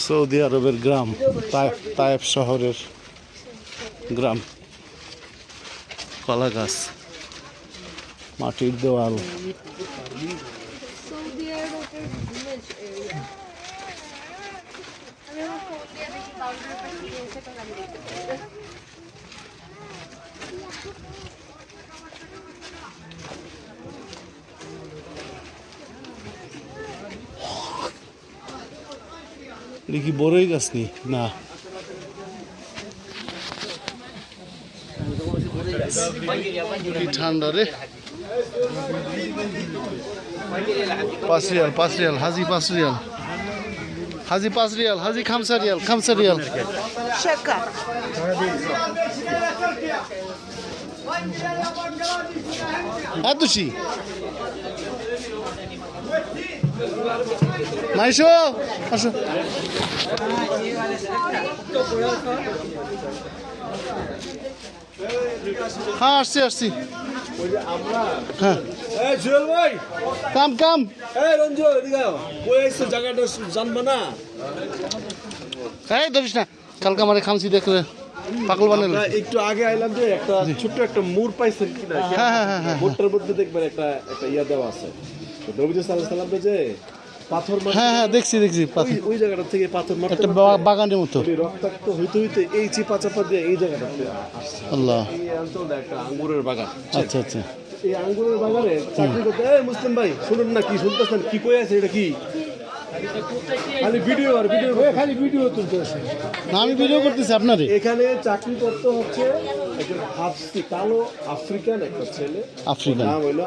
Saudi আরবের গ্রাম, তায়েফ শহরের গ্রাম। কলা গাছ, মাটির দেওয়াল। এটা কি বড়ই গাছ নি? না, কি ঠান্ডা রে। 5 রিয়াল, 5 রিয়াল হাজি, 5 রিয়াল হাজি, 5 রিয়াল হাজি, 5 রিয়াল, 5 রিয়াল شكا এত শি মাইশো আসো। হ্যাঁ আসছি আসছি। হ্যাঁ জুয়েল ভাই, কাম কাম। রঞ্জু এদিকে কই আইছো, জায়গাটা জানবা না? এই ধরিস না, কালকে আমার খামসি দেখলে পাগল বানাল। একটু আগে আইলাম যে একটা ছোট্ট একটা মুর পাইছেন কিনা, মুরটার মধ্যে দেখবেন একটা একটা ইয়া দেওয়া আছে, নবী সাল্লাল্লাহু আলাইহি সাল্লাম যে পাথর মারতে। হ্যাঁ হ্যাঁ দেখছি দেখছি, ওই জায়গাটা থেকে পাথর মারতে একটা বাগানের মতো। রক্তাক্ত হইতে হইতে এই চিপা চাপা দিয়ে এই জায়গাটা আসছে। আল্লাহ, এই অঞ্চলটা একটা আঙ্গুরের বাগান। আচ্ছা আচ্ছা। এই আঙ্গুরের বাগানে চাকরি করতে, মুসলিম ভাই শুনুন না, কি শুনতেছেন, কি কই আছে এটা? কি খালি ভিডিও আর ভিডিও, খালি ভিডিও তুলতেছে। না আমি ভিডিও করতেছি আপনারে। এখানে চাকরি করতে হচ্ছে একজন হাফসি কালো আফ্রিকান একটা ছেলে, আফ্রিকান, নাম হইল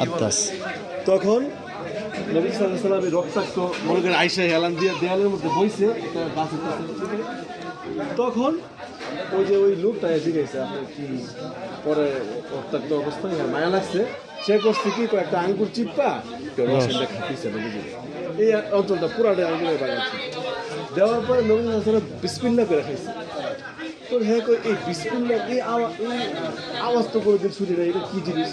আব্বাস। তখন নবী সাল্লাল্লাহু আলাইহি ওয়াসাল্লাম রক্তাক্ত মনে করেন আইসা হেলান দিয়ে দেয়ালের মধ্যে বইছে, একটা গাছের কাছে। তখন ওই যে ওই লোকটা জিজ্ঞাসা আপনি কি পরে রক্তাক্ত অবস্থায় মায়া লাগছে, সে করছে কি কয়েকটা আঙ্গুর চিপ্পা রসটা খাইছে। এই অঞ্চলটা পুরাটা আঙ্গুরের বাগান ছিল। দেওয়ার পরে নবী সাল্লাল্লাহু আলাইহি ওয়াসাল্লাম বিসমিল্লাহ করে খাইছে। তো হ্যাঁ কই এই বিসমিল্লাহ এই আওয়াজ তো করে দিন শুনি না, এটা কি জিনিস?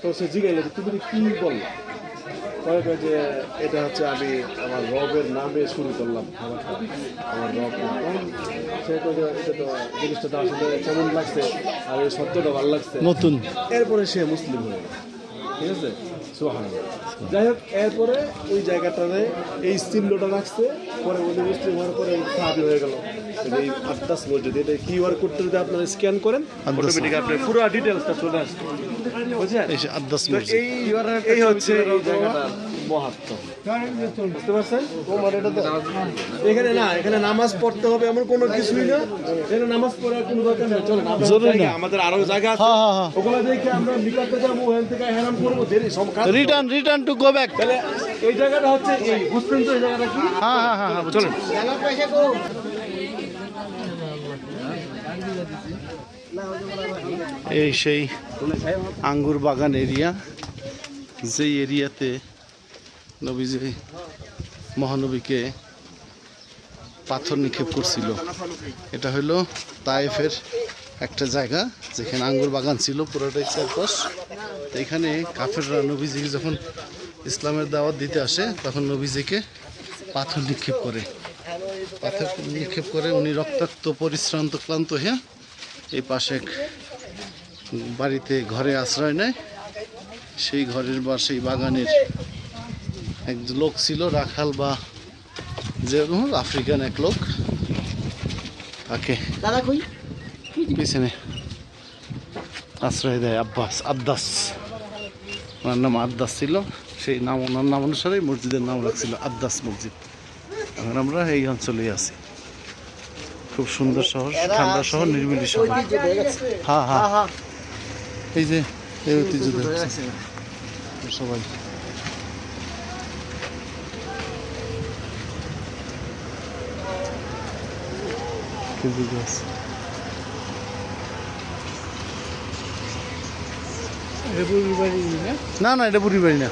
তো সে জিজ্ঞাসা যে তুমি কি বললা? কয়ে কয় যে এটা হচ্ছে আমি আমার রবের নামে শুরু করলাম খাবারটা, আমার রব। সে কয় যে এটা তো জিনিসটা তো আসলে কেমন লাগছে, আর এই সত্যটা ভালো লাগছে নতুন। এরপরে সে মুসলিম হয়ে গেল, ঠিক আছে, সুবহানাল্লাহ। যাই হোক, এরপরে ওই জায়গাটাতে এই চিহ্নটা রাখছে, পরে উনি মুসলিম হওয়ার পরে সাহাবী হয়ে গেল। এই আদ্দাস মসজিদ, এটা কিউআর কোডটা যদি আপনারা স্ক্যান করেন অটোমেটিক আপনার পুরো ডিটেইলসটা চলে আসবে, বুঝছেন? এই যে আব্বাস তো মসজিদ। এই হচ্ছে এই জায়গাটার মাহাত্ম্য, বুঝতে পারছেন? এখানে না, এখানে নামাজ পড়তে হবে এমন কোনো কিছুই না। এখানে নামাজ পড়ার কোনো দরকার নেই। চলেন জরুরি না। আমাদের আরো জায়গা আছে, হ্যাঁ, হ্যাঁ, হ্যাঁ। ওগুলো দেখে আমরা নিকাতে যাবো, ওখান থেকে হেরাম করবো, দেরি সব কাজ। Return to go back. তাহলে এই জায়গাটা হচ্ছে এই, বুঝছেন তো এই জায়গাটা কি? হ্যাঁ হ্যাঁ হ্যাঁ, চলেন। এই সেই আঙ্গুর বাগান এরিয়া, যেই এরিয়াতে নবীজি মহানবীকে পাথর নিক্ষেপ করছিল। এটা হলো তায়েফের একটা জায়গা যেখানে আঙ্গুর বাগান ছিল পুরোটাই চারপাশ। তো এখানে কাফেররা নবীজিকে যখন ইসলামের দাওয়াত দিতে আসে তখন নবীজিকে পাথর নিক্ষেপ করে। পাথর নিক্ষেপ করে উনি রক্তাক্ত পরিশ্রান্ত ক্লান্ত হয়ে এই পাশে বাড়িতে ঘরে আশ্রয় নেয়। সেই ঘরের বা সেই বাগানের এক লোক ছিল, রাখাল বা যেরকম আফ্রিকান এক লোক, তাকে পিছনে আশ্রয় দেয় আদ্দাস। ওনার নাম আদ্দাস ছিল, সেই নাম ওনার নাম অনুসারে মসজিদের নাম রাখছিল আদ্দাস মসজিদ। এখন আমরা এই অঞ্চলেই আছি। খুব সুন্দর শহর, ঠান্ডা শহর, নির্মলী শহর। হ্যাঁ হ্যাঁ, এই যে এই ঐতিহ্য সবাই। খেজুর গাছ, না না এটা বুড়ি বাড়ি না।